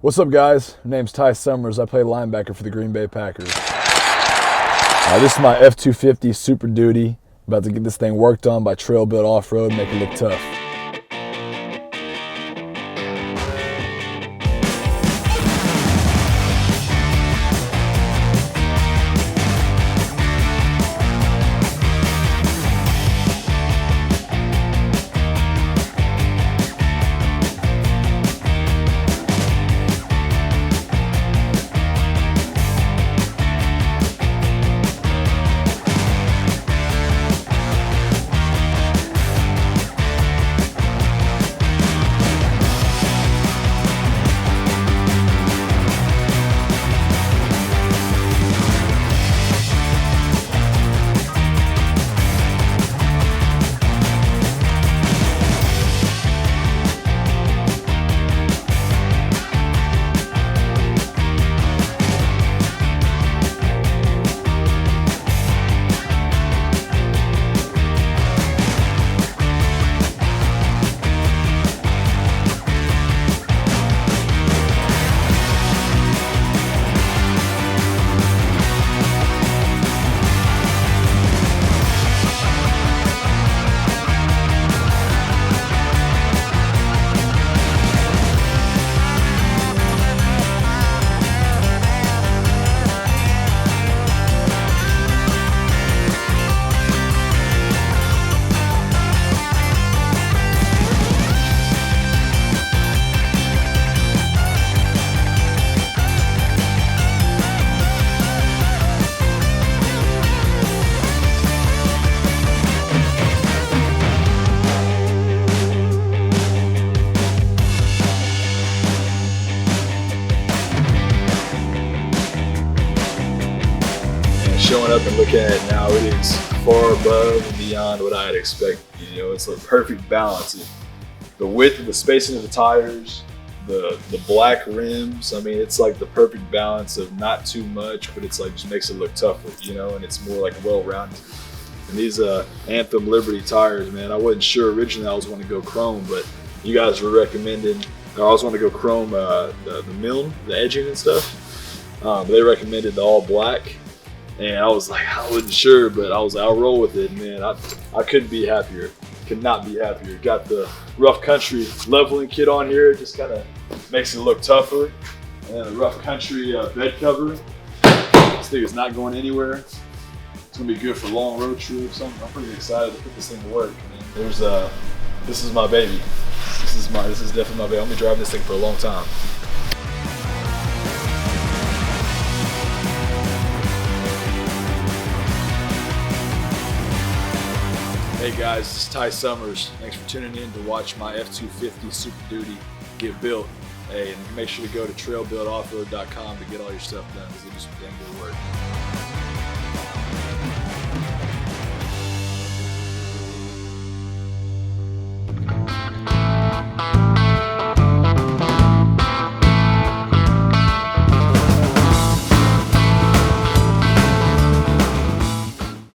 What's up, guys? My name's Ty Summers. I play linebacker for the Green Bay Packers. This is my F-250 Super Duty. About to get this thing worked on by TrailBuilt Off-Road, make it look tough. Showing up and looking at it now, it is far above and beyond what I had expected. You know, it's a perfect balance. The width and the spacing of the tires, the black rims. I mean, it's like the perfect balance of not too much, but it's like just makes it look tougher, you know, and it's more like well-rounded. And these Anthem Liberty tires, man, I wasn't sure originally I was going to go chrome, but you guys were recommending, I always want to go chrome, the miln, the edging and stuff. They recommended the all black. And I was like, I wasn't sure, but I was like, I'll roll with it. Man, I couldn't be happier. Could not be happier. Got the rough country leveling kit on here. It just kind of makes it look tougher. And then the rough country bed cover. This thing is not going anywhere. It's gonna be good for long road trips. I'm pretty excited to put this thing to work. I mean, this is my baby. This is definitely my baby. I'm gonna be driving this thing for a long time. Hey guys, this is Ty Summers. Thanks for tuning in to watch my F-250 Super Duty get built. Hey, and make sure to go to trailbuiltoffroad.com to get all your stuff done because they do some dang good work.